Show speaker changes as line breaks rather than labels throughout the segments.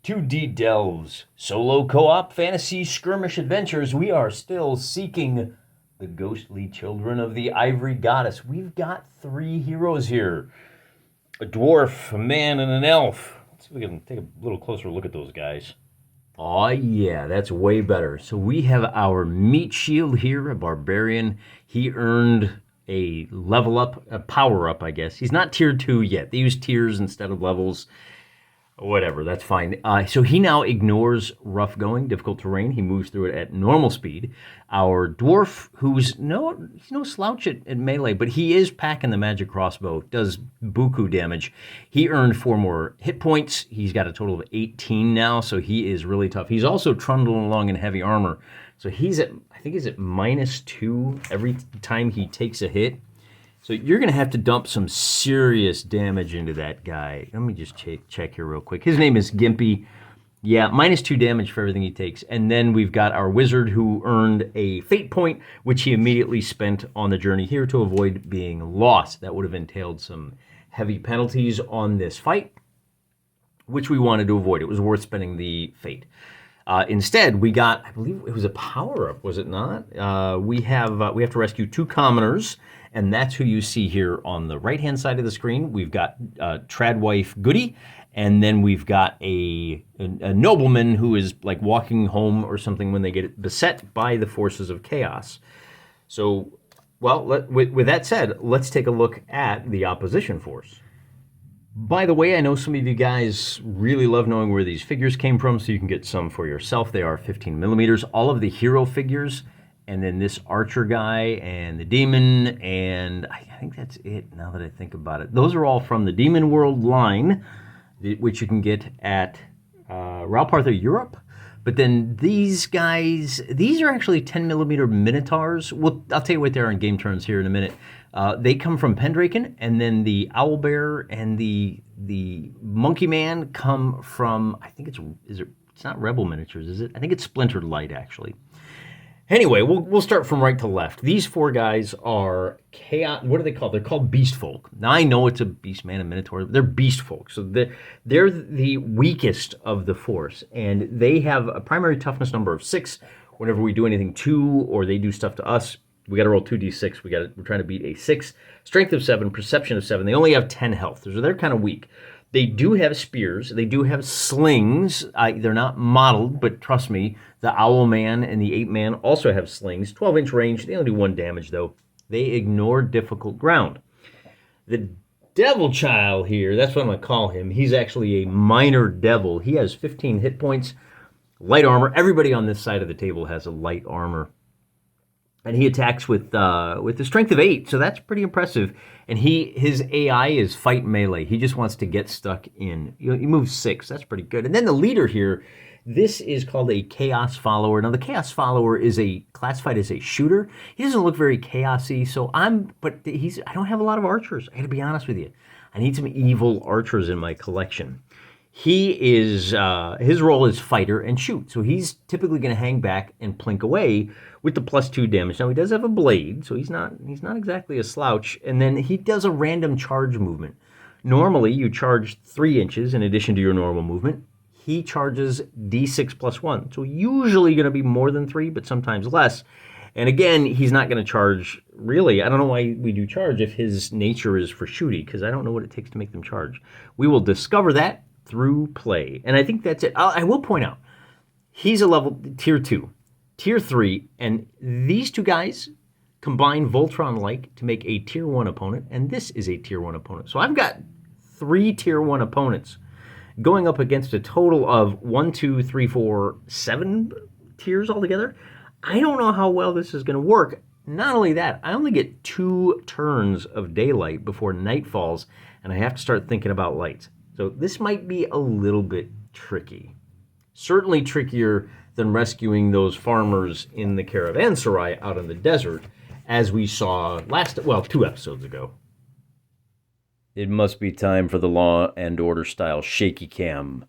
2D delves, solo co-op fantasy skirmish adventures. We are still seeking the ghostly children of the Ivory Goddess. We've got three heroes here. A dwarf, a man, and an elf. Let's see if we can take a little closer look at those guys. Oh yeah, that's way better. So we have our meat shield here, a barbarian. He earned a level up, a power up, I guess. He's not tier 2 yet. They use tiers instead of levels. Whatever, that's fine. So he now ignores rough going, difficult terrain. He moves through it at normal speed. Our dwarf, he's no slouch at melee, but he is packing the magic crossbow, does buku damage. He earned 4 more hit points. He's got a total of 18 now, so he is really tough. He's also trundling along in heavy armor. So he's at, I think he's at -2 every time he takes a hit. So you're going to have to dump some serious damage into that guy. Let me just check here real quick. His name is Gimpy. Yeah, -2 damage for everything he takes. And then we've got our wizard who earned a fate point, which he immediately spent on the journey here to avoid being lost. That would have entailed some heavy penalties on this fight, which we wanted to avoid. It was worth spending the fate. Instead, we got, I believe it was a power-up, was it not? We have to rescue 2 commoners, and that's who you see here on the right-hand side of the screen. We've got Tradwife Goody, and then we've got a nobleman who is like walking home or something when they get beset by the forces of chaos. So, well, with that said, let's take a look at the opposition force. By the way, I know some of you guys really love knowing where these figures came from, so you can get some for yourself. They are 15 millimeters. All of the hero figures, and then this archer guy and the demon, and I think that's it now that I think about it. Those are all from the Demon World line, which you can get at Ralpartha Europe. But then these guys, these are actually 10 millimeter Minotaurs. Well, I'll tell you what they are in game terms here in a minute. They come from Pendraken, and then the Owlbear and the Monkey Man come from, I think it's not Rebel Miniatures, is it? I think it's Splintered Light, actually. Anyway, we'll start from right to left. These 4 guys are chaos. What are they called? They're called Beast Folk. Now, I know it's a Beast Man and Minotaur. They're Beast Folk. So they're the weakest of the force, and they have a primary toughness number of 6. Whenever we do anything to, or they do stuff to us, we got to roll 2d6. We're trying to beat a 6. Strength of 7, perception of 7. They only have 10 health. So they're kind of weak. They do have spears. They do have slings. They're not modeled, but trust me, the Owl Man and the Ape Man also have slings. 12-inch range. They only do 1 damage, though. They ignore difficult ground. The Devil Child here, that's what I'm going to call him. He's actually a minor devil. He has 15 hit points, light armor. Everybody on this side of the table has a light armor. And he attacks with the strength of 8, so that's pretty impressive. And his AI is fight melee. He just wants to get stuck in. He moves 6, that's pretty good. And then the leader here, this is called a Chaos Follower. Now the Chaos Follower is classified as a shooter. He doesn't look very chaosy, so I don't have a lot of archers. I got to be honest with you. I need some evil archers in my collection. He is his role is fighter and shoot, so he's typically going to hang back and plink away with the +2 damage. Now he does have a blade, so he's not exactly a slouch. And then he does a random charge movement. Normally you charge 3 inches in addition to your normal movement. He charges d6 +1, so usually going to be more than 3, but sometimes less. And again, he's not going to charge, really. I don't know why we do charge if his nature is for shooty, because I don't know what it takes to make them charge. We will discover that through play. And I think that's it. I will point out, he's a level tier 2, tier 3, and these 2 guys combine Voltron-like to make a tier 1 opponent, and this is a tier 1 opponent. So I've got 3 tier 1 opponents going up against a total of 1, 2, 3, 4, 7 tiers altogether. I don't know how well this is going to work. Not only that, I only get 2 turns of daylight before night falls, and I have to start thinking about lights. So this might be a little bit tricky. Certainly trickier than rescuing those farmers in the caravanserai out in the desert, as we saw 2 episodes ago. It must be time for the Law and Order style shaky cam.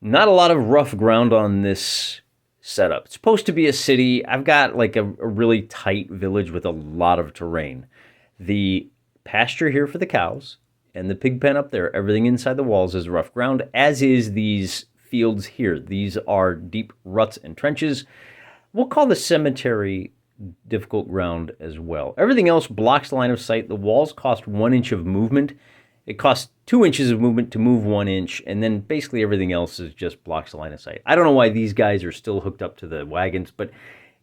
Not a lot of rough ground on this setup. It's supposed to be a city. I've got like a really tight village with a lot of terrain. The pasture here for the cows, and the pig pen up there, everything inside the walls is rough ground, as is these fields here. These are deep ruts and trenches. We'll call the cemetery difficult ground as well. Everything else blocks line of sight. The walls cost 1 inch of movement. It costs 2 inches of movement to move 1 inch, and then basically everything else is just blocks line of sight. I don't know why these guys are still hooked up to the wagons, but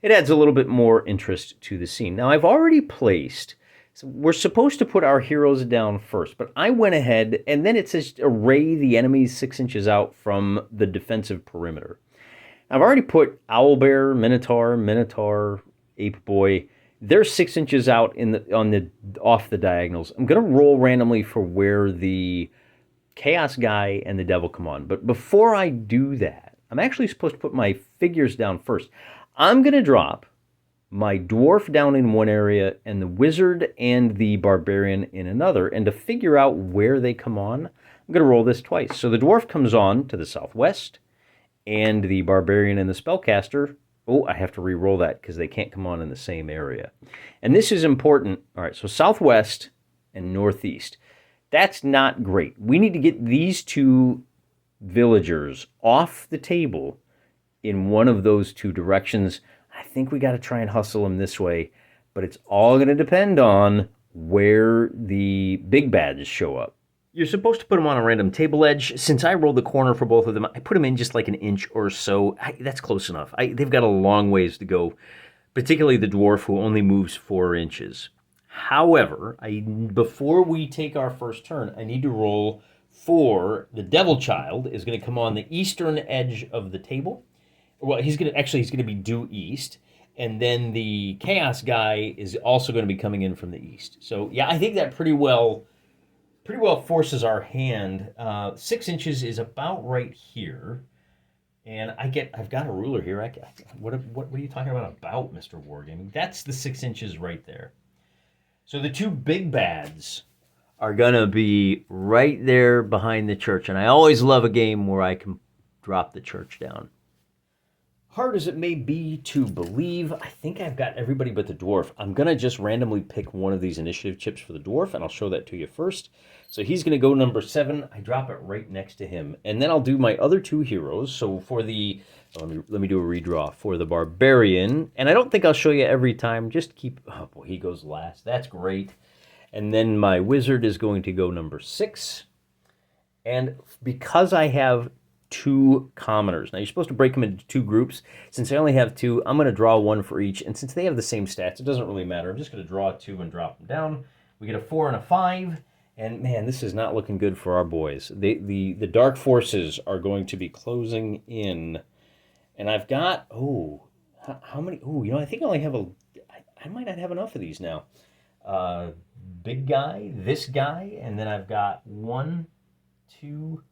it adds a little bit more interest to the scene. Now, I've already placed, so we're supposed to put our heroes down first, but I went ahead, and then it says array the enemies 6 inches out from the defensive perimeter. I've already put Owlbear, Minotaur, Ape Boy. They're 6 inches out off the diagonals. I'm going to roll randomly for where the Chaos Guy and the Devil come on. But before I do that, I'm actually supposed to put my figures down first. I'm going to drop my Dwarf down in one area and the Wizard and the Barbarian in another. And to figure out where they come on, I'm going to roll this twice. So the Dwarf comes on to the southwest, and the Barbarian and the Spellcaster, oh, I have to re-roll that because they can't come on in the same area. And this is important. All right, so southwest and northeast. That's not great. We need to get these two villagers off the table in one of those two directions. I think we got to try and hustle them this way, but it's all going to depend on where the big bads show up. You're supposed to put them on a random table edge. Since I rolled the corner for both of them, I put them in just like an inch or so. That's close enough. They've got a long ways to go, particularly the dwarf who only moves 4 inches. However, before we take our first turn, I need to roll for the Devil Child is going to come on the eastern edge of the table. Well, he's going to be due east. And then the Chaos Guy is also going to be coming in from the east. So, yeah, I think that pretty well forces our hand. 6 inches is about right here, and I've got a ruler here. What are you talking about, Mr. Wargaming? That's the 6 inches right there. So the two big bads are gonna be right there behind the church, and I always love a game where I can drop the church down. Hard as it may be to believe, I think I've got everybody but the dwarf. I'm going to just randomly pick one of these initiative chips for the dwarf, and I'll show that to you first. So he's going to go number 7. I drop it right next to him. And then I'll do my other two heroes. So for the, let me do a redraw. For the Barbarian, and I don't think I'll show you every time. Just keep, oh boy, he goes last. That's great. And then my Wizard is going to go number 6. And because I have 2 commoners. Now, you're supposed to break them into 2 groups. Since I only have 2, I'm going to draw 1 for each. And since they have the same stats, it doesn't really matter. I'm just going to draw 2 and drop them down. We get a 4 and a 5. And, man, this is not looking good for our boys. The dark forces are going to be closing in. And I've got, how many? I think I only have I might not have enough of these now. Big guy, this guy, and then I've got 1, 2,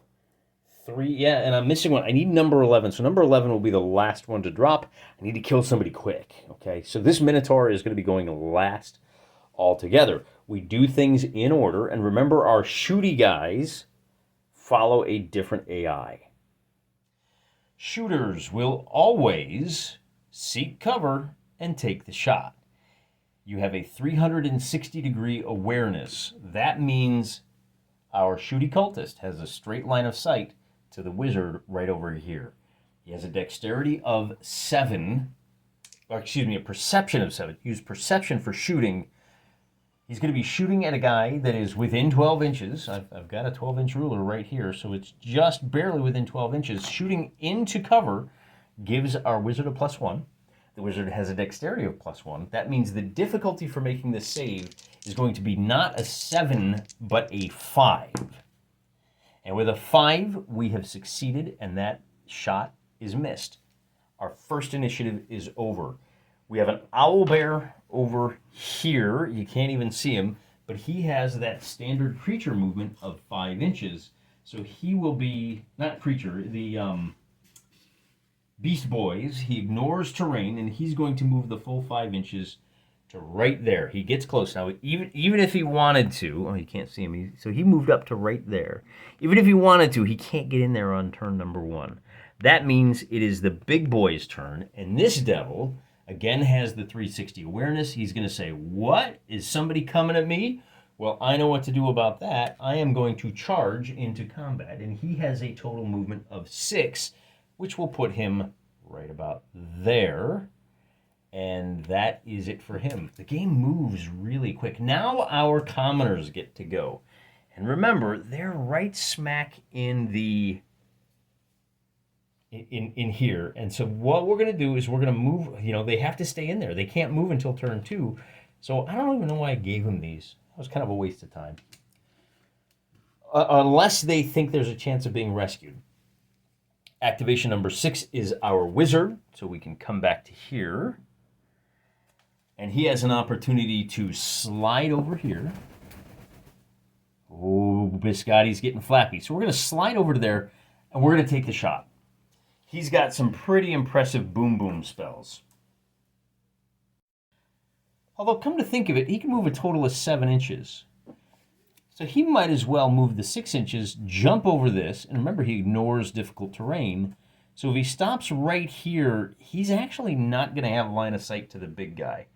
3, yeah, and I'm missing one. I need number 11. So number 11 will be the last one to drop. I need to kill somebody quick, okay? So this Minotaur is going to be going last altogether. We do things in order, and remember our shooty guys follow a different AI. Shooters will always seek cover and take the shot. You have a 360-degree awareness. That means our shooty cultist has a straight line of sight to the Wizard right over here. He has a dexterity of 7, a perception of 7. Use perception for shooting. He's going to be shooting at a guy that is within 12 inches. I've got a 12-inch ruler right here, so it's just barely within 12 inches. Shooting into cover gives our Wizard a +1. The Wizard has a dexterity of +1. That means the difficulty for making this save is going to be not a 7, but a 5. And with a 5, we have succeeded, and that shot is missed. Our first initiative is over. We have an Owlbear over here. You can't even see him, but he has that standard creature movement of 5 inches. So he will be, not creature, the Beast Boys. He ignores terrain, and he's going to move the full 5 inches to right there. He gets close. Now, even if he wanted to, you can't see him, so he moved up to right there. Even if he wanted to, he can't get in there on turn number 1. That means it is the big boy's turn, and this devil, again, has the 360 awareness. He's going to say, what? Is somebody coming at me? Well, I know what to do about that. I am going to charge into combat, and he has a total movement of 6, which will put him right about there. And that is it for him. The game moves really quick. Now our commoners get to go. And remember, they're right smack in the in here. And so what we're going to do is we're going to move, they have to stay in there. They can't move until turn 2. So I don't even know why I gave him these. That was kind of a waste of time. Unless they think there's a chance of being rescued. Activation number 6 is our wizard. So we can come back to here. And he has an opportunity to slide over here. Oh, Biscotti's getting flappy. So we're going to slide over to there, and we're going to take the shot. He's got some pretty impressive boom spells. Although, come to think of it, he can move a total of 7 inches. So he might as well move the 6 inches, jump over this, and remember he ignores difficult terrain. So if he stops right here, he's actually not going to have line of sight to the big guy.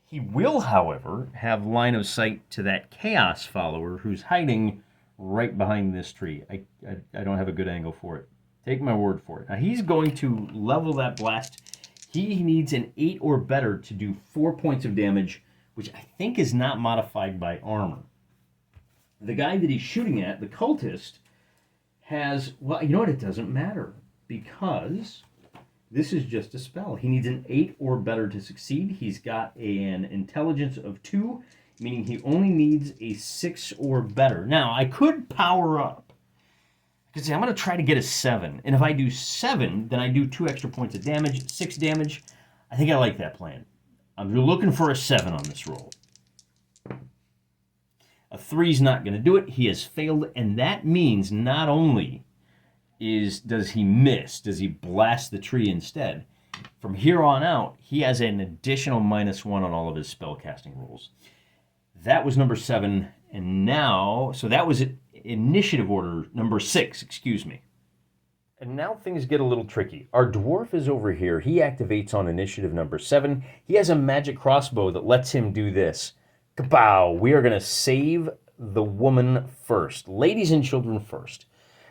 He will, however, have line of sight to that chaos follower who's hiding right behind this tree. I don't have a good angle for it. Take my word for it. Now he's going to level that blast. He needs an 8 or better to do 4 points of damage, which I think is not modified by armor. The guy that he's shooting at, the cultist, has, well, you know what? It doesn't matter because this is just a spell. He needs an 8 or better to succeed. He's got an intelligence of 2, meaning he only needs a 6 or better. Now, I could power up. Because I'm going to try to get a 7. And if I do 7, then I do 2 extra points of damage, 6 damage. I think I like that plan. I'm looking for a 7 on this roll. A 3's not going to do it. He has failed, and that means not only does he miss, does he blast the tree instead, from here on out, he has an additional -1 on all of his spellcasting rolls. That was number 7, and now, so that was initiative order number 6, excuse me. And now things get a little tricky. Our dwarf is over here. He activates on initiative number 7. He has a magic crossbow that lets him do this. Kapow! We are going to save the woman first. Ladies and children first.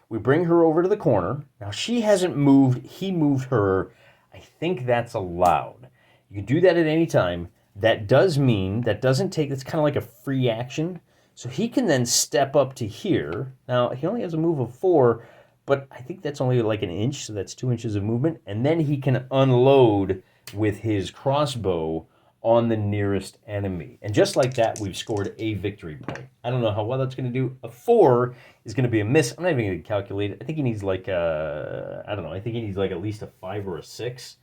We bring her over to the corner. Now, she hasn't moved. He moved her. I think that's allowed. You can do that at any time. That does mean, that doesn't take, it's kind of like a free action. So he can then step up to here. Now, he only has a move of 4, but I think that's only like an inch, so that's 2 inches of movement. And then he can unload with his crossbow on the nearest enemy. And just like that, we've scored a victory point. I don't know how well that's going to do. A 4 is going to be a miss. I'm not even going to calculate it. I think he needs like I don't know. I think he needs like at least a 5 or a 6.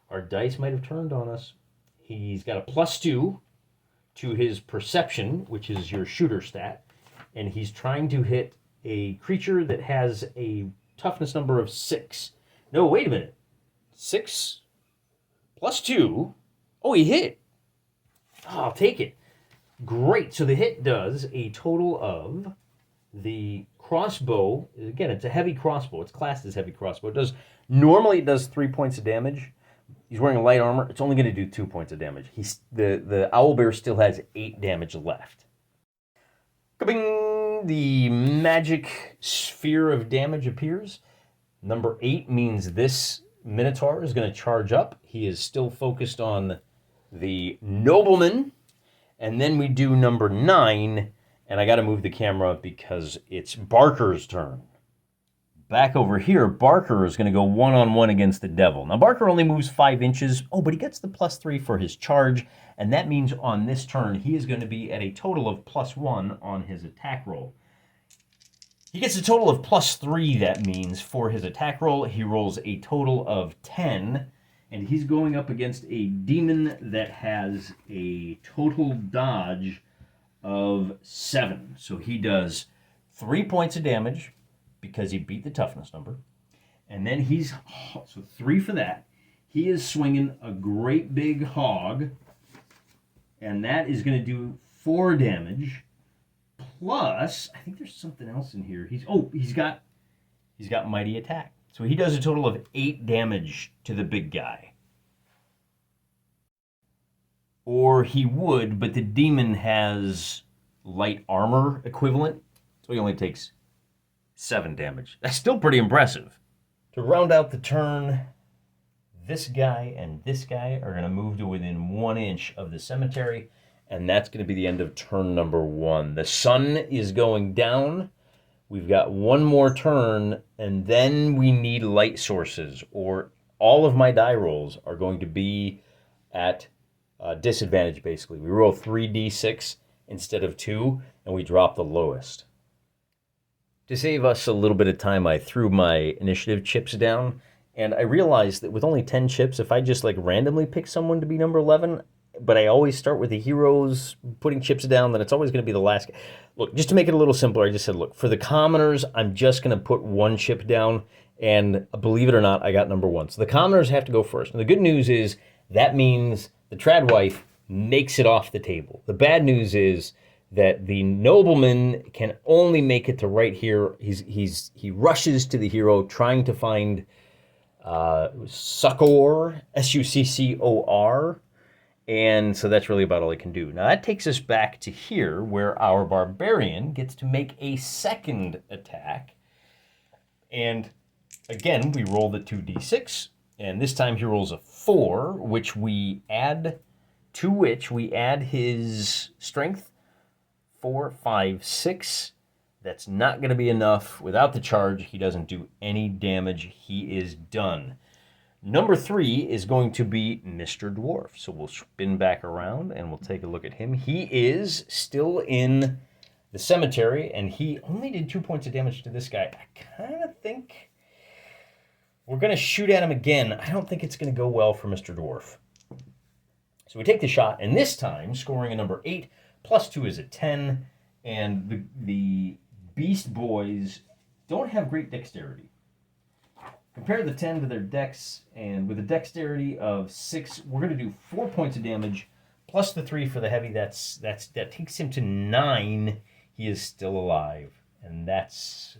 Our dice might have turned on us. He's got a +2 to his perception, which is your shooter stat. And he's trying to hit a creature that has a toughness number of 6. No, wait a minute. 6 +2. Oh, he hit. Oh, I'll take it. Great. So the hit does a total of the crossbow. Again, it's a heavy crossbow. It's classed as heavy crossbow. Normally it does 3 points of damage. He's wearing light armor. It's only going to do 2 points of damage. The owlbear still has 8 damage left. Ka-bing! The magic sphere of damage appears. Number 8 means this Minotaur is going to charge up. He is still focused on the nobleman. And then we do number 9, and I got to move the camera because it's Barker's turn. Back over here, Barker is going to go one-on-one against the devil. Now, Barker only moves 5 inches. Oh, but he gets the +3 for his charge, and that means on this turn, he is going to be at a total of +1 on his attack roll. He gets a total of +3, that means, for his attack roll. He rolls a total of 10, and he's going up against a demon that has a total dodge of 7. So he does 3 points of damage because he beat the toughness number. And then so 3 for that. He is swinging a great big hog, and that is going to do 4 damage. Plus, I think there's something else in here. He's got mighty attack. So he does a total of 8 damage to the big guy. Or he would, but the demon has light armor equivalent. So he only takes 7 damage. That's still pretty impressive. To round out the turn, this guy and this guy are going to move to within 1 inch of the cemetery, and that's going to be the end of turn number 1. The sun is going down. We've got 1 more turn, and then we need light sources, or all of my die rolls are going to be at disadvantage, basically. We roll 3d6 instead of 2, and we drop the lowest. To save us a little bit of time, I threw my initiative chips down, and I realized that with only 10 chips, if I just like randomly pick someone to be number 11, but I always start with the heroes putting chips down, then it's always going to be the last. Look, just to make it a little simpler, I just said, look, for the commoners, I'm just going to put 1 chip down, and believe it or not, I got number 1. So the commoners have to go first. And the good news is that means the trad wife makes it off the table. The bad news is that the nobleman can only make it to right here. He rushes to the hero trying to find Succor, Succor, and so that's really about all he can do. Now that takes us back to here where our barbarian gets to make a second attack. And again, we roll the 2d6, and this time he rolls a 4, which we add his strength. 4, 5, 6. That's not going to be enough. Without the charge, he doesn't do any damage. He is done. Number 3 is going to be Mr. Dwarf. So we'll spin back around and we'll take a look at him. He is still in the cemetery, and he only did 2 points of damage to this guy. I kind of think we're going to shoot at him again. I don't think it's going to go well for Mr. Dwarf. So we take the shot, and this time, scoring a number 8, plus 2 is a 10, and the Beast Boys don't have great dexterity. Compare the 10 to their dex, and with a dexterity of 6, we're going to do 4 points of damage, plus the 3 for the heavy. That takes him to 9. He is still alive, and that's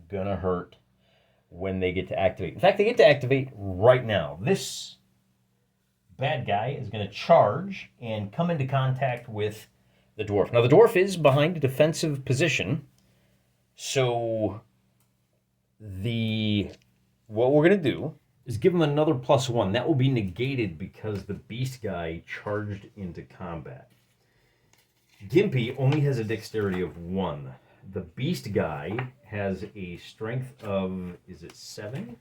going to hurt when they get to activate. In fact, they get to activate right now. This bad guy is going to charge and come into contact with the dwarf. Now, the dwarf is behind a defensive position, so what we're going to do is give him another +1. That will be negated because the beast guy charged into combat. Gimpy only has a dexterity of 1. The beast guy has a strength of, is it 7?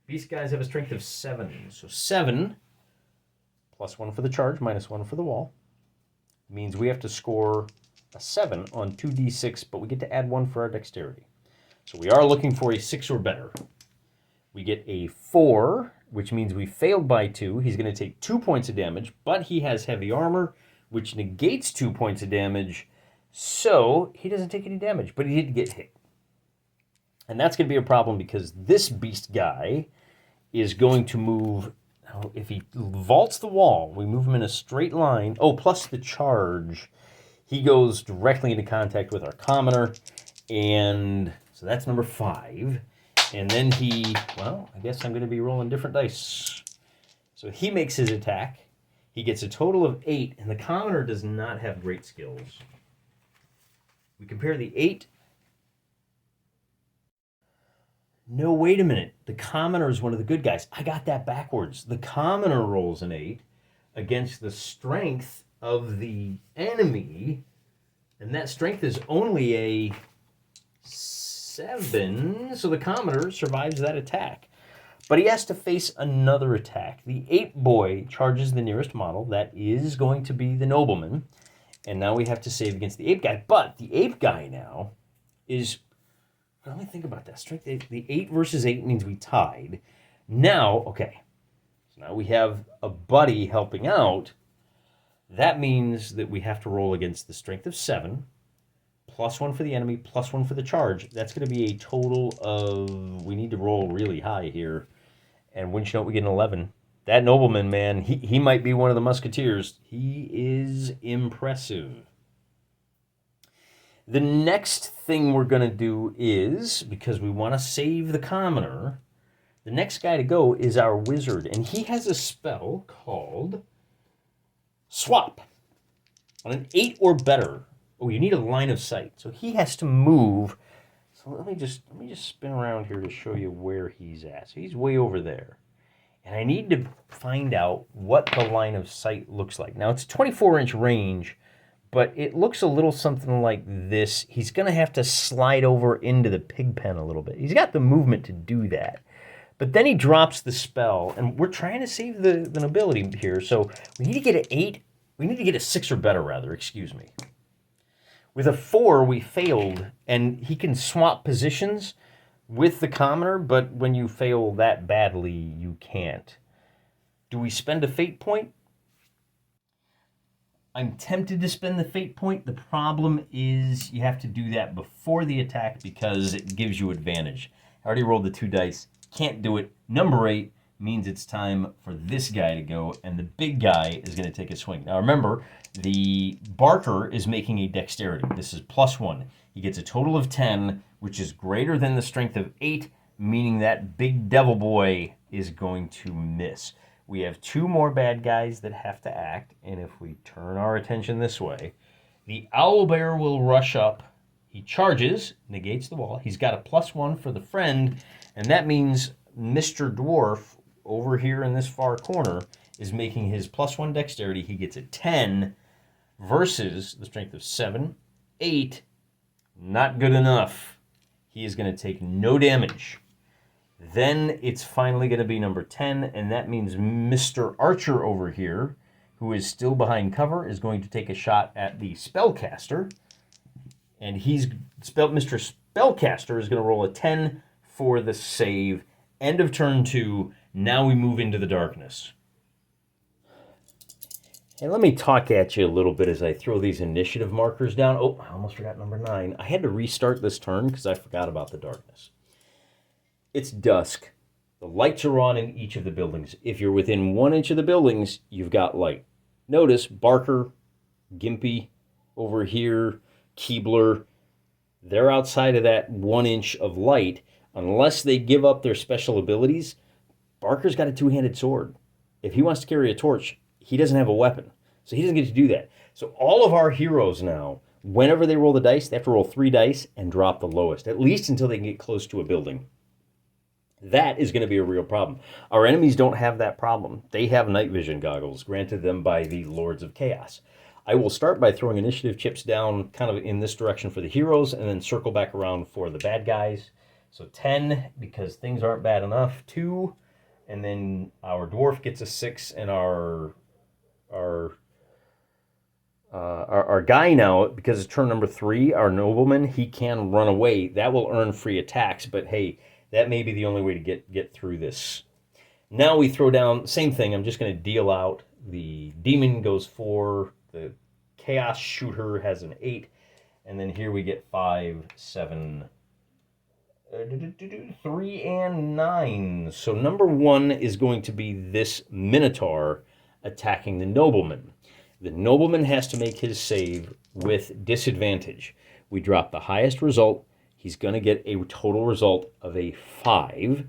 Beast guys have a strength of 7. So 7 +1 for the charge, -1 for the wall, means we have to score a 7 on 2d6, but we get to add 1 for our dexterity. So we are looking for a 6 or better. We get a 4, which means we failed by 2. He's going to take 2 points of damage, but he has heavy armor, which negates 2 points of damage, so he doesn't take any damage, but he did get hit. And that's going to be a problem because this beast guy is going to move. Now, if he vaults the wall, we move him in a straight line. Oh, plus the charge. He goes directly into contact with our commoner, and so that's number 5. And then I guess I'm going to be rolling different dice. So he makes his attack. He gets a total of 8, and the commoner does not have great skills. We compare the 8. No, wait a minute. The commoner is one of the good guys. I got that backwards. The commoner rolls an 8 against the strength of the enemy, and that strength is only a 7, so the commoner survives that attack. But he has to face another attack. The ape boy charges the nearest model. That is going to be the nobleman. And now we have to save against the ape guy. But the ape guy now is... Let me think about that. Strength 8. The 8 versus 8 means we tied. Now, okay. So now we have a buddy helping out. That means that we have to roll against the strength of 7. +1 for the enemy, +1 for the charge. That's going to be a total of... We need to roll really high here. And wouldn't you know it, we get an 11. That nobleman, man, he might be one of the musketeers. He is impressive. The next thing we're going to do is, because we want to save the commoner, the next guy to go is our wizard. And he has a spell called Swap. On an 8 or better, Oh, you need a line of sight. So he has to move. So let me just spin around here to show you where he's at. So he's way over there. And I need to find out what the line of sight looks like. Now, it's a 24-inch range, but it looks a little something like this. He's going to have to slide over into the pig pen a little bit. He's got the movement to do that. But then he drops the spell, and we're trying to save the nobility here. So we need to get an 8. We need to get a 6 or better, rather. Excuse me. With a 4, we failed, and he can swap positions with the commoner, but when you fail that badly, you can't. Do we spend a fate point? I'm tempted to spend the fate point. The problem is you have to do that before the attack because it gives you advantage. I already rolled the 2 dice. Can't do it. Number 8 means it's time for this guy to go, and the big guy is going to take a swing. Now remember, the Barker is making a dexterity. This is +1. He gets a total of 10, which is greater than the strength of 8, meaning that big devil boy is going to miss. We have 2 more bad guys that have to act, and if we turn our attention this way, the owlbear will rush up. He charges, negates the wall. He's got a +1 for the friend, and that means Mr. Dwarf over here in this far corner is making his +1 dexterity. He gets a 10 versus the strength of 7, 8. Not good enough. He is going to take no damage. Then it's finally going to be number 10, and that means Mr. Archer over here, who is still behind cover, is going to take a shot at the spellcaster. And Mr. Spellcaster is going to roll a 10 for the save. End of turn 2. Now we move into the darkness. And let me talk at you a little bit as I throw these initiative markers down. Oh, I almost forgot number 9. I had to restart this turn because I forgot about the darkness. It's dusk. The lights are on in each of the buildings. If you're within 1 inch of the buildings, you've got light. Notice Barker, Gimpy over here, Keebler, they're outside of that 1 inch of light. Unless they give up their special abilities, Barker's got a 2-handed sword. If he wants to carry a torch, he doesn't have a weapon. So he doesn't get to do that. So all of our heroes now, whenever they roll the dice, they have to roll 3 dice and drop the lowest, at least until they can get close to a building. That is going to be a real problem. Our enemies don't have that problem. They have night vision goggles granted them by the Lords of Chaos. I will start by throwing initiative chips down kind of in this direction for the heroes and then circle back around for the bad guys. So 10, because things aren't bad enough. 2, and then our dwarf gets a 6, and our guy now, because it's turn number 3, our nobleman, he can run away. That will earn free attacks, but hey, that may be the only way to get through this. Now we throw down, same thing, I'm just going to deal out. The demon goes 4, the chaos shooter has an 8, and then here we get 5, 7, 3, and 9. So number 1 is going to be this Minotaur attacking the nobleman. The nobleman has to make his save with disadvantage. We drop the highest result. He's going to get a total result of a 5.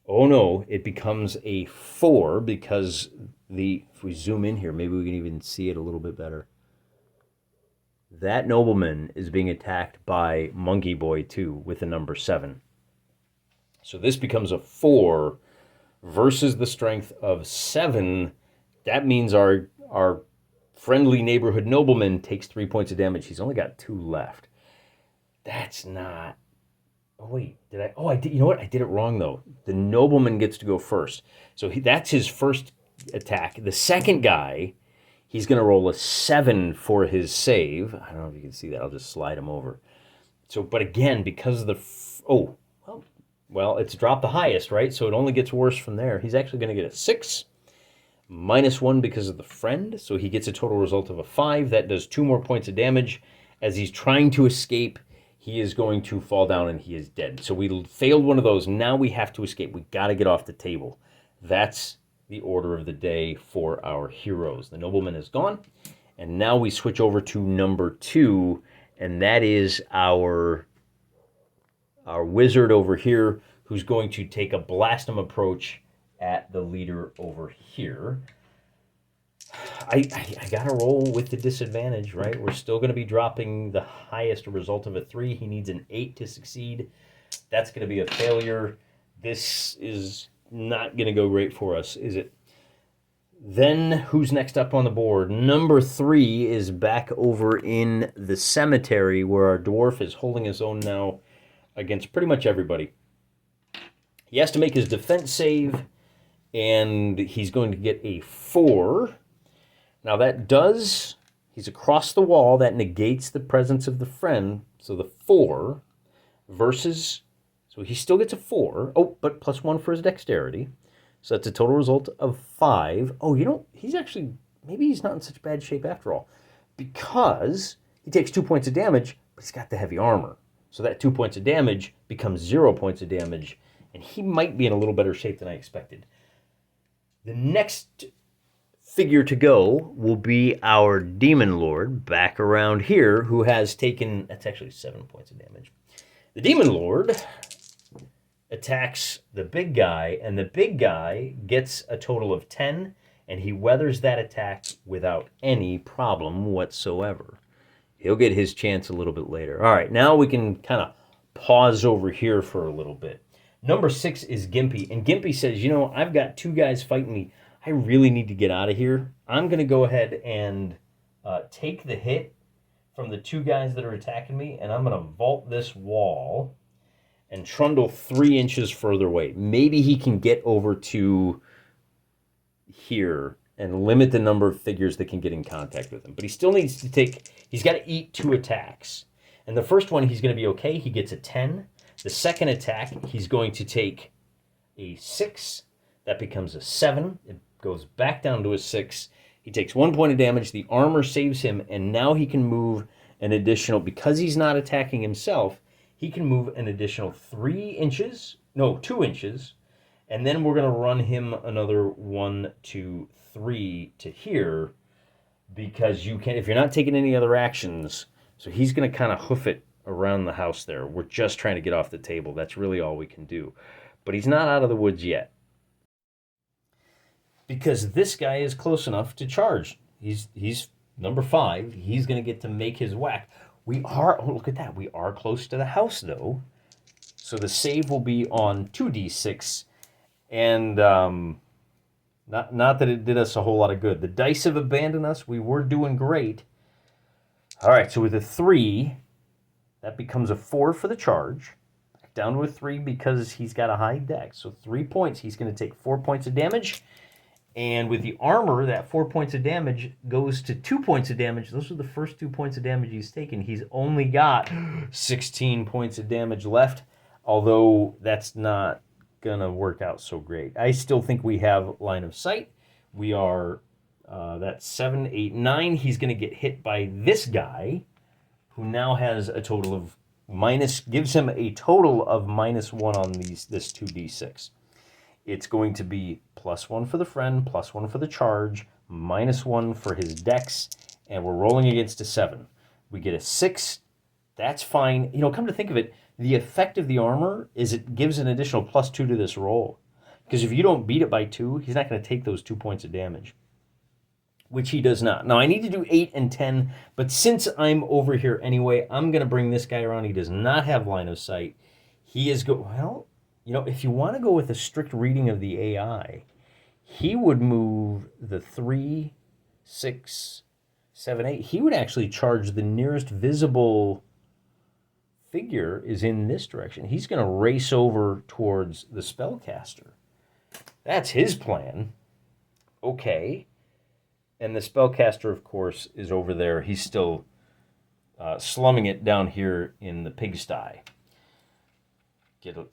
Oh no, it becomes a 4 because if we zoom in here, maybe we can even see it a little bit better. That nobleman is being attacked by Monkey Boy 2 with the number 7. So this becomes a 4 versus the strength of 7. That means our friendly neighborhood nobleman takes 3 points of damage. He's only got 2 left. That's not... Oh, wait. I did. You know what? I did it wrong, though. The nobleman gets to go first. So that's his first attack. The second guy, he's going to roll a 7 for his save. I don't know if you can see that. I'll just slide him over. So, but again, because of the... Well, it's dropped the highest, right? So it only gets worse from there. He's actually going to get a 6. -1 because of the friend. So he gets a total result of a 5. That does 2 more points of damage. As he's trying to escape, he is going to fall down and he is dead. So we failed one of those. Now we have to escape. We got to get off the table. That's the order of the day for our heroes. The nobleman is gone. And now we switch over to number 2. And that is our wizard over here who's going to take a blastum approach at the leader over here. I gotta roll with the disadvantage, right? We're still gonna be dropping the highest result of a 3. He needs an 8 to succeed. That's gonna be a failure. This is not gonna go great for us, is it? Then who's next up on the board? Number 3 is back over in the cemetery where our dwarf is holding his own now against pretty much everybody. He has to make his defense save, and he's going to get a 4. Now he's across the wall. That negates the presence of the friend. So the 4 versus, so he still gets a 4. Oh, but +1 for his dexterity. So that's a total result of 5. Oh, he's actually, maybe he's not in such bad shape after all. Because he takes 2 points of damage, but he's got the heavy armor. So that 2 points of damage becomes 0 points of damage. And he might be in a little better shape than I expected. The next figure to go will be our Demon Lord back around here, who has taken, that's actually 7 points of damage. The Demon Lord attacks the big guy, and the big guy gets a total of 10, and he weathers that attack without any problem whatsoever. He'll get his chance a little bit later. All right, now we can kind of pause over here for a little bit. Number 6 is Gimpy, and Gimpy says, I've got 2 guys fighting me. I really need to get out of here. I'm going to go ahead and take the hit from the 2 guys that are attacking me, and I'm going to vault this wall and trundle 3 inches further away. Maybe he can get over to here and limit the number of figures that can get in contact with him. But he still needs to he's got to eat 2 attacks. And the first one, he's going to be okay. He gets a 10. The second attack, he's going to take a 6. That becomes a 7. It goes back down to a 6. He takes 1 point of damage. The armor saves him, and now he can move an additional, because he's not attacking himself, he can move an additional 2 inches, and then we're going to run him another 1, 2, 3 to here, because if you're not taking any other actions, so he's going to kind of hoof it around the house there. We're just trying to get off the table. That's really all we can do. But he's not out of the woods yet, because this guy is close enough to charge. He's number 5. He's going to get to make his whack. Look at that. We are close to the house, though. So the save will be on 2d6. And not that it did us a whole lot of good. The dice have abandoned us. We were doing great. All right, so with a 3, that becomes a 4 for the charge. Back down to a 3 because he's got a high dex. So 3 points. He's going to take 4 points of damage. And with the armor, that 4 points of damage goes to 2 points of damage. Those are the first 2 points of damage he's taken. He's only got 16 points of damage left, although that's not going to work out so great. I still think we have line of sight. We are, that's 7, 8, 9. He's going to get hit by this guy, who now has a total of gives him a total of -1 on this 2d6. It's going to be +1 for the friend, +1 for the charge, -1 for his dex, and we're rolling against a 7. We get a 6. That's fine. Come to think of it, the effect of the armor is it gives an additional +2 to this roll. Because if you don't beat it by 2, he's not going to take those 2 points of damage, which he does not. Now, I need to do 8 and 10, but since I'm over here anyway, I'm going to bring this guy around. He does not have line of sight. He is if you want to go with a strict reading of the AI, he would move the 3, 6, 7, 8. He would actually charge the nearest visible figure is in this direction. He's going to race over towards the spellcaster. That's his plan. Okay. And the spellcaster, of course, is over there. He's still slumming it down here in the pigsty.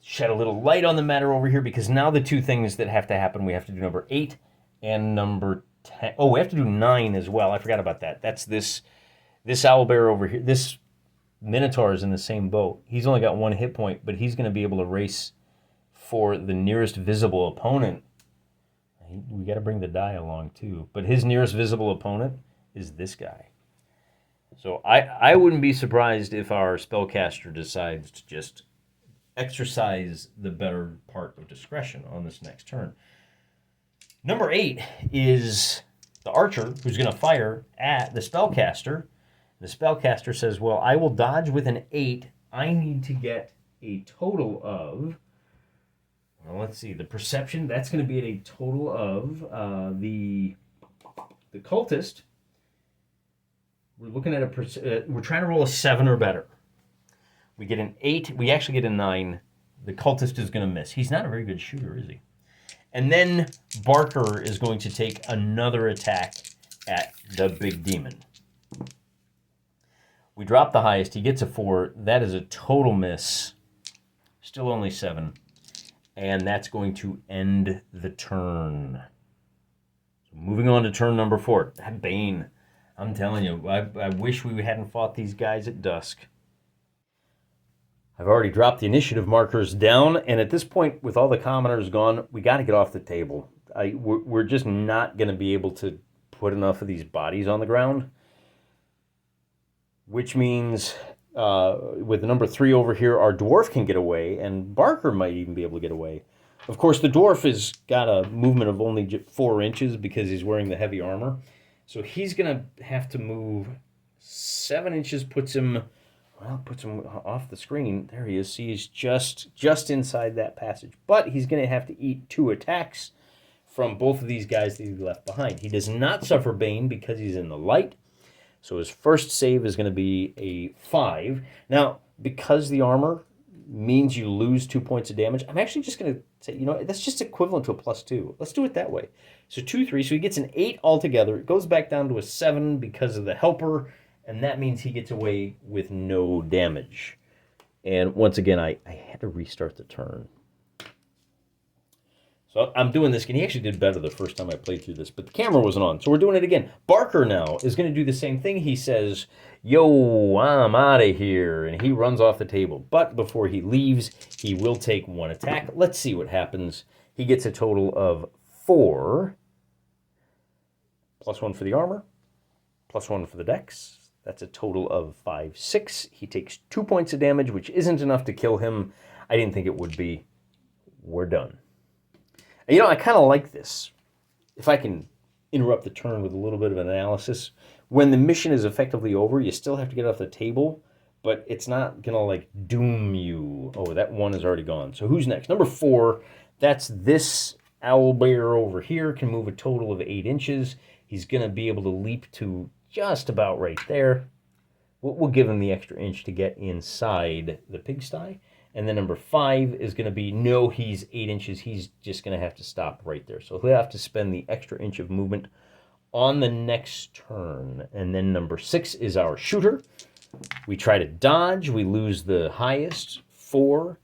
Shed a little light on the matter over here, because now the 2 things that have to happen, we have to do number 8 and number 10. Oh, we have to do 9 as well. I forgot about that. That's this owlbear over here. This minotaur is in the same boat. He's only got 1 hit point, but he's going to be able to race for the nearest visible opponent. We got to bring the die along too. But his nearest visible opponent is this guy. So I wouldn't be surprised if our spellcaster decides to just exercise the better part of discretion on this next turn. Number 8 is the archer who's going to fire at the spellcaster. The spellcaster says, well, I will dodge with an 8. I need to get a total of, well, let's see, the perception, that's going to be at a total of the cultist. We're looking at we're trying to roll a 7 or better. We get an 8, we actually get a 9. The cultist is going to miss. He's not a very good shooter, is he? And then Barker is going to take another attack at the big demon. We drop the highest. He gets a 4. That is a total miss. Still only 7. And that's going to end the turn. So moving on to turn number 4. That Bane. I'm telling you, I wish we hadn't fought these guys at dusk. I've already dropped the initiative markers down, and at this point, with all the commoners gone, we got to get off the table. We're just not going to be able to put enough of these bodies on the ground, which means with the number 3 over here, our dwarf can get away, and Barker might even be able to get away. Of course, the dwarf has got a movement of only 4 inches because he's wearing the heavy armor, so he's going to have to move 7 inches, puts him off the screen. There he is. See, he's just inside that passage. But he's going to have to eat 2 attacks from both of these guys that he left behind. He does not suffer Bane because he's in the light. So his first save is going to be a 5. Now, because the armor means you lose 2 points of damage, I'm actually just going to say, that's just equivalent to a +2. Let's do it that way. So 2, 3. So he gets an 8 altogether. It goes back down to a 7 because of the helper. And that means he gets away with no damage. And once again, I had to restart the turn. So I'm doing this, and he actually did better the first time I played through this, but the camera wasn't on, so we're doing it again. Barker now is going to do the same thing. He says, yo, I'm out of here, and he runs off the table. But before he leaves, he will take 1 attack. Let's see what happens. He gets a total of 4, +1 for the armor, +1 for the dex. That's a total of 5, 6. He takes 2 points of damage, which isn't enough to kill him. I didn't think it would be. We're done. And, I kind of like this. If I can interrupt the turn with a little bit of an analysis, when the mission is effectively over, you still have to get off the table, but it's not going to, doom you. Oh, that 1 is already gone. So who's next? Number 4, that's this owlbear over here, can move a total of 8 inches. He's going to be able to leap to just about right there. We'll give him the extra inch to get inside the pigsty. And then number 5 is going to be, no, he's 8 inches. He's just going to have to stop right there. So he'll have to spend the extra inch of movement on the next turn. And then number 6 is our shooter. We try to dodge. We lose the highest. 4,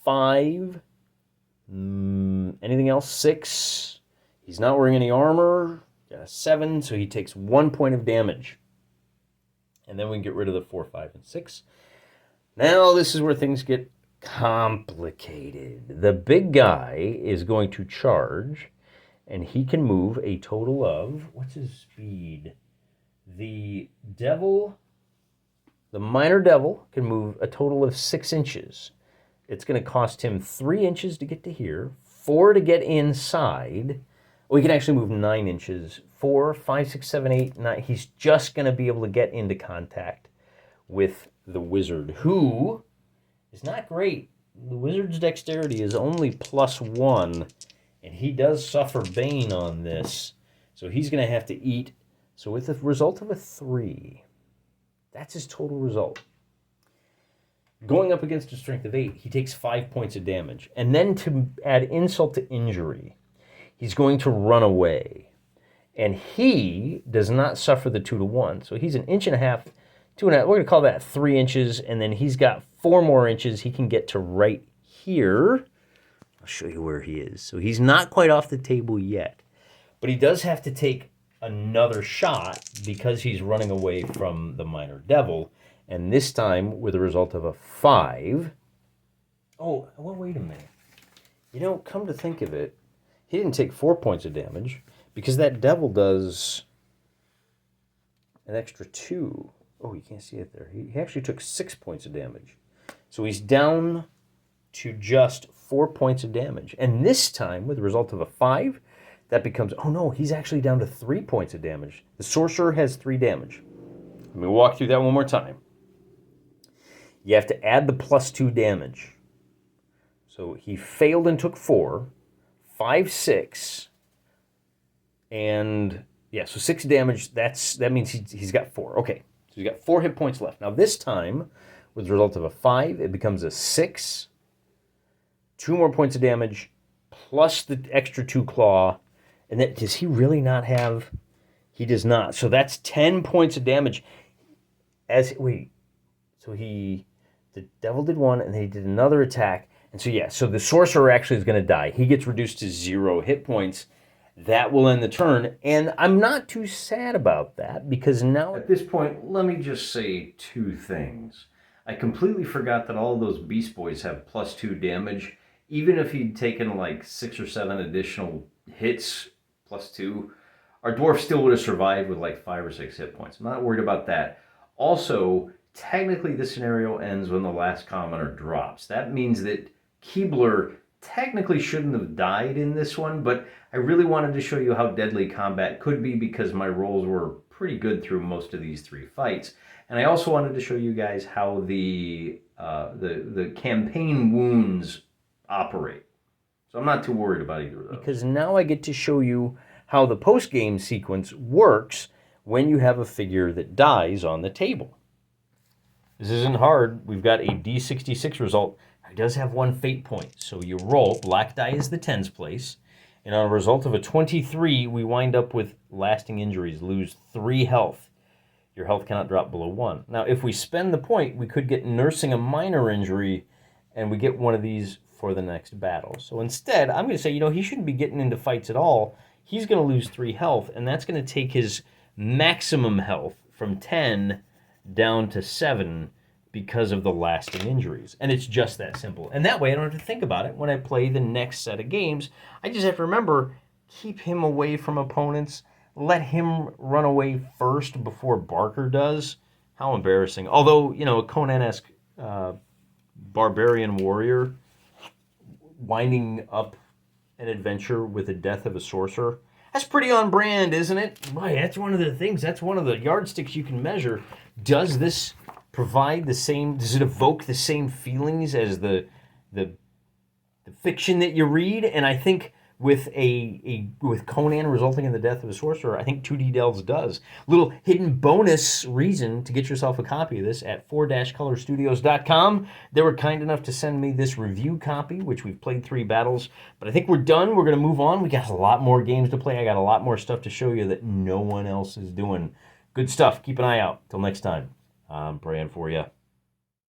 5, anything else? 6. He's not wearing any armor. Got a 7, so he takes 1 point of damage. And then we can get rid of the 4, 5, and 6. Now this is where things get complicated. The big guy is going to charge, and he can move a total of, what's his speed? The minor devil can move a total of 6 inches. It's going to cost him 3 inches to get to here, 4 to get inside. We can actually move 9 inches. 4, 5, 6, 7, 8, 9. He's just going to be able to get into contact with the wizard, who is not great. The wizard's dexterity is only +1, and he does suffer Bane on this. So he's going to have to eat. So with a result of a 3, that's his total result. Going up against a strength of 8, he takes 5 points of damage. And then to add insult to injury, he's going to run away. And he does not suffer the 2 to 1. So he's 1.5 inches, 2.5. We're going to call that 3 inches. And then he's got 4 more inches. He can get to right here. I'll show you where he is. So he's not quite off the table yet. But he does have to take another shot because he's running away from the minor devil. And this time with a result of a 5. Oh, well, wait a minute. Come to think of it, he didn't take 4 points of damage because that devil does an extra 2. Oh, you can't see it there. He actually took 6 points of damage. So he's down to just 4 points of damage. And this time, with the result of a 5, that becomes, oh no, he's actually down to 3 points of damage. The sorcerer has 3 damage. Let me walk through that one more time. You have to add the +2 damage. So he failed and took 4, 5, 6, and yeah, so 6 damage. That means he's got 4. Okay, so he's got 4 hit points left. Now this time, with the result of a 5, it becomes a 6, 2 more points of damage, plus the extra 2 claw. And that, does he really not have? He does not. So that's 10 points of damage. So the devil did 1, and then he did another attack. And so, yeah, so the sorcerer actually is going to die. He gets reduced to 0 hit points. That will end the turn. And I'm not too sad about that, because now at this point, let me just say 2 things. I completely forgot that all of those Beast Boys have +2 damage. Even if he'd taken like 6 or 7 additional hits, +2, our dwarf still would have survived with like 5 or 6 hit points. I'm not worried about that. Also, technically this scenario ends when the last commoner drops. That means that Keebler technically shouldn't have died in this one, but I really wanted to show you how deadly combat could be, because my rolls were pretty good through most of these 3 fights. And I also wanted to show you guys how the campaign wounds operate. So I'm not too worried about either of those. Because now I get to show you how the post-game sequence works when you have a figure that dies on the table. This isn't hard. We've got a D66 result. It does have 1 fate point. So you roll. Black die is the tens place. And on a result of a 23, we wind up with lasting injuries. Lose 3 health. Your health cannot drop below 1. Now, if we spend the point, we could get nursing a minor injury, and we get one of these for the next battle. So instead, I'm going to say, he shouldn't be getting into fights at all. He's going to lose 3 health, and that's going to take his maximum health from 10 down to 7 because of the lasting injuries. And it's just that simple. And that way I don't have to think about it when I play the next set of games. I just have to remember, keep him away from opponents. Let him run away first before Barker does. How embarrassing. Although, a Conan-esque barbarian warrior winding up an adventure with the death of a sorcerer, that's pretty on brand, isn't it? Boy, that's one of the things, that's one of the yardsticks you can measure. Does this provide the same, does it evoke the same feelings as the fiction that you read? And I think with with Conan resulting in the death of a sorcerer, I think 2D Delves does. Little hidden bonus reason to get yourself a copy of this at 4-colorstudios.com. They were kind enough to send me this review copy, which we've played 3 battles. But I think we're done. We're going to move on. We got a lot more games to play. I got a lot more stuff to show you that no one else is doing. Good stuff. Keep an eye out. Till next time, I'm praying for you.